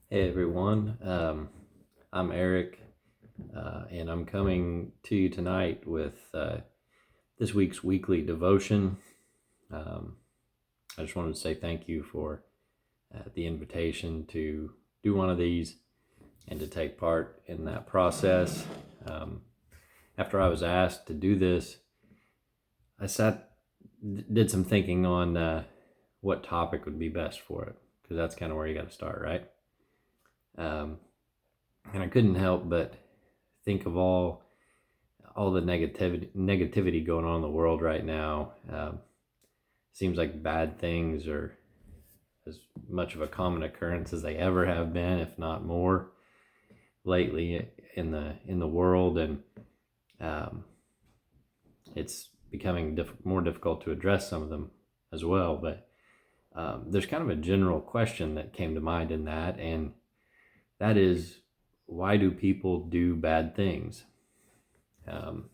Hey everyone, I'm Erik, and I'm coming to you tonight with this week's weekly devotion. Um, I just wanted to say thank you for the invitation to do one of these and to take part in that process. Um, After I was asked to do this, I did some thinking on what topic would be best for it, because that's kind of where you got to start, right? Um, and I couldn't help but think of all the negativity going on in the world right now. Seems like bad things are as much of a common occurrence as they ever have been, if not more, lately in the world, and um, it's becoming more difficult to address some of them as well. But there's kind of a general question that came to mind in that, and that is, why do people do bad things? Um,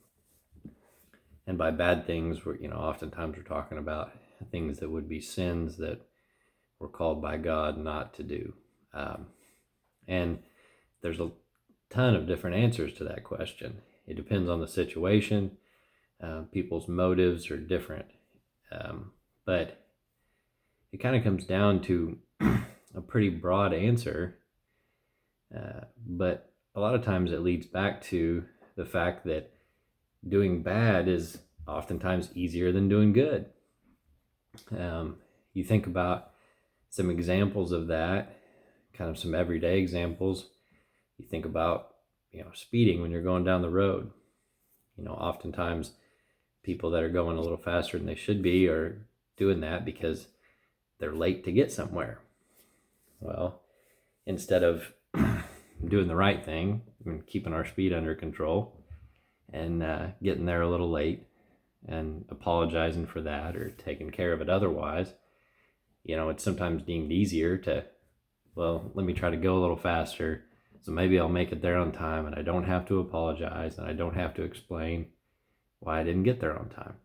and by bad things, oftentimes we're talking about things that would be sins that we're called by God not to do. Um, and there's a ton of different answers to that question. It depends on the situation. People's motives are different. But it kind of comes down to a pretty broad answer. But a lot of times it leads back to the fact that doing bad is oftentimes easier than doing good. You think about some examples of that, kind of some everyday examples. You think about, speeding when you're going down the road. Oftentimes people that are going a little faster than they should be are doing that because they're late to get somewhere. Well, instead of doing the right thing and keeping our speed under control and getting there a little late and apologizing for that or taking care of it otherwise, it's sometimes deemed easier to, well, let me try to go a little faster, so maybe I'll make it there on time and I don't have to apologize and I don't have to explain why I didn't get there on time.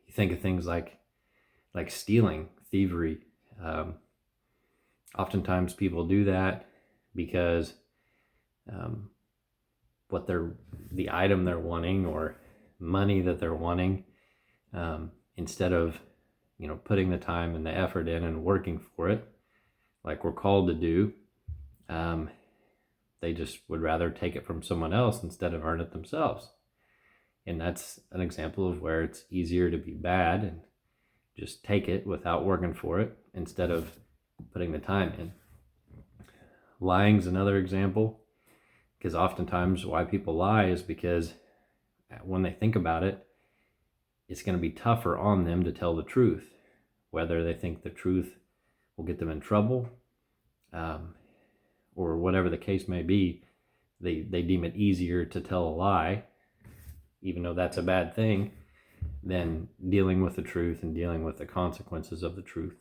You think of things like stealing, thievery. Um, Oftentimes people do that because um, the item they're wanting or money that they're wanting, instead of putting the time and the effort in and working for it like we're called to do, um, they just would rather take it from someone else instead of earn it themselves. And that's an example of where it's easier to be bad and just take it without working for it instead of putting the time in. Lying's another example, because oftentimes why people lie is because when they think about it, it's going to be tougher on them to tell the truth, whether they think the truth will get them in trouble, um, or whatever the case may be. They deem it easier to tell a lie, even though that's a bad thing, than dealing with the truth and dealing with the consequences of the truth.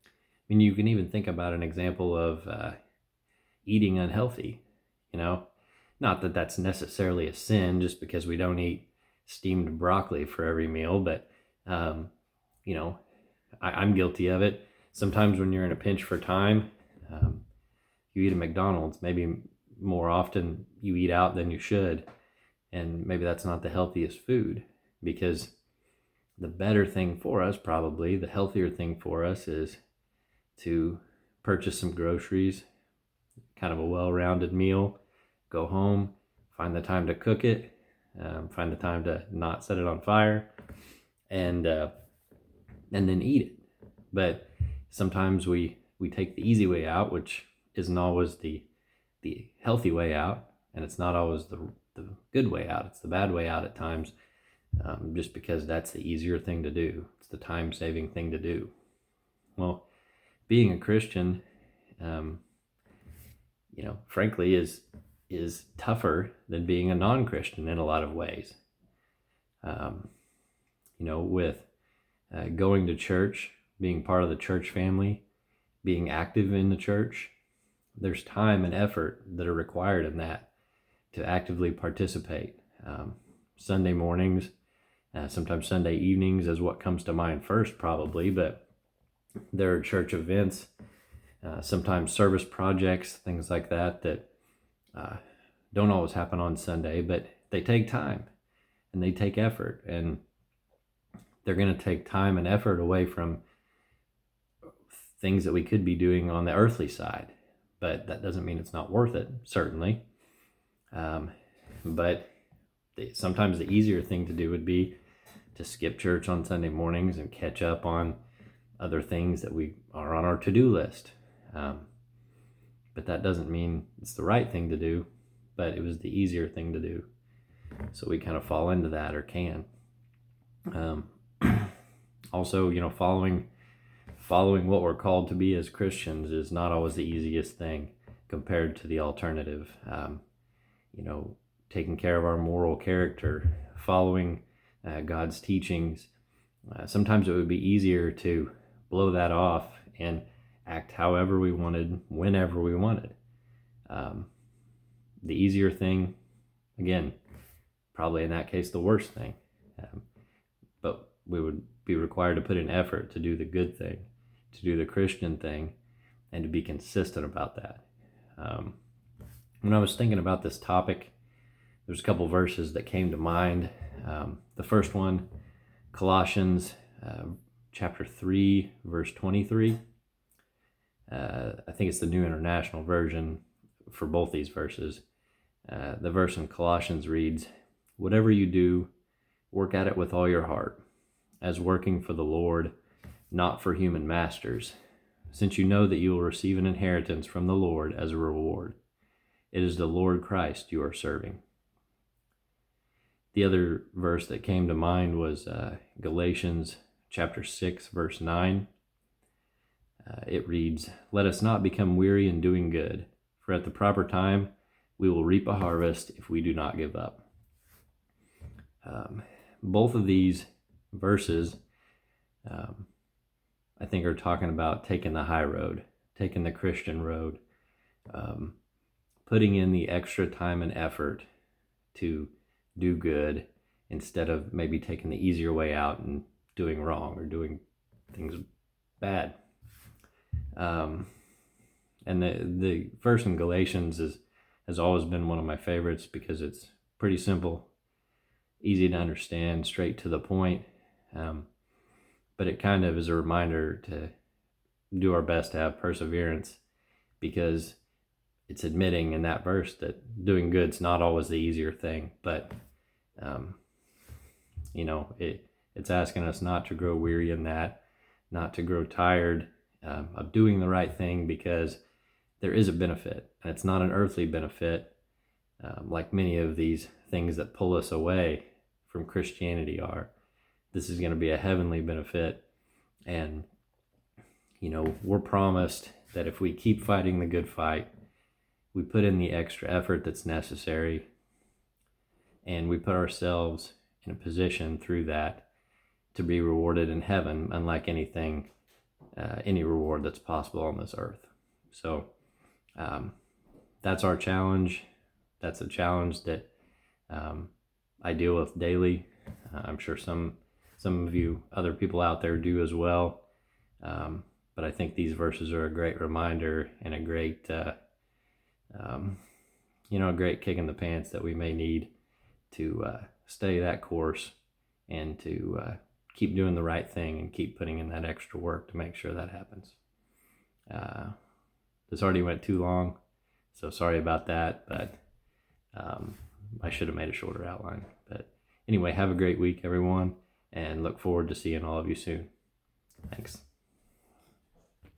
I mean, you can even think about an example of eating unhealthy. You know, not that that's necessarily a sin just because we don't eat steamed broccoli for every meal, but um, you know, I'm guilty of it. Sometimes when you're in a pinch for time, you eat at McDonald's. Maybe more often you eat out than you should, and maybe that's not the healthiest food, because the better thing for us, probably the healthier thing for us, is to purchase some groceries, kind of a well-rounded meal, go home, find the time to cook it, find the time to not set it on fire, and then eat it. But sometimes we take the easy way out, which isn't always the healthy way out, and it's not always the good way out. It's the bad way out at times, just because that's the easier thing to do. It's the time-saving thing to do. Well, being a Christian, um, frankly, is tougher than being a non-Christian in a lot of ways. Um, with going to church, being part of the church family, being active in the church, there's time and effort that are required in that to actively participate. Sunday mornings, sometimes Sunday evenings is what comes to mind first, probably, but there are church events sometimes service projects, things like that, that don't always happen on Sunday, but they take time and they take effort, and they're going to take time and effort away from things that we could be doing on the earthly side. But that doesn't mean it's not worth it, certainly. But sometimes the easier thing to do would be to skip church on Sunday mornings and catch up on other things that we are on our to-do list. But that doesn't mean it's the right thing to do, but it was the easier thing to do. So we kind of fall into that, or can. Also, following what we're called to be as Christians is not always the easiest thing compared to the alternative. Taking care of our moral character, following God's teachings. Sometimes it would be easier to blow that off and act however we wanted, whenever we wanted. The easier thing, again, probably in that case, the worst thing. But we would be required to put in effort to do the good thing, to do the Christian thing, and to be consistent about that. When I was thinking about this topic, there's a couple verses that came to mind. The first one, Colossians chapter 3, verse 23. I think it's the New International Version for both these verses. The verse in Colossians reads, "Whatever you do, work at it with all your heart, as working for the Lord, not for human masters, since you know that you will receive an inheritance from the Lord as a reward. It is the Lord Christ you are serving." The other verse that came to mind was Galatians chapter 6, verse 9. It reads, "Let us not become weary in doing good, for at the proper time we will reap a harvest if we do not give up." Both of these verses, I think, are talking about taking the high road, taking the Christian road, putting in the extra time and effort to do good instead of maybe taking the easier way out and doing wrong or doing things bad. And the verse in Galatians has always been one of my favorites because it's pretty simple, easy to understand, straight to the point. But it kind of is a reminder to do our best to have perseverance, because it's admitting in that verse that doing good's not always the easier thing, but it's asking us not to grow weary in that, not to grow tired of doing the right thing, because there is a benefit, and it's not an earthly benefit like many of these things that pull us away from Christianity are. This is going to be a heavenly benefit, and we're promised that if we keep fighting the good fight, we put in the extra effort that's necessary, and we put ourselves in a position through that to be rewarded in heaven, unlike any reward that's possible on this earth. So that's our challenge. That's a challenge that I deal with daily. I'm sure some of you other people out there do as well. But I think these verses are a great reminder and a great great kick in the pants that we may need to stay that course and to keep doing the right thing and keep putting in that extra work to make sure that happens. This already went too long, so sorry about that, but I should have made a shorter outline. But anyway, have a great week, everyone, and look forward to seeing all of you soon. Thanks.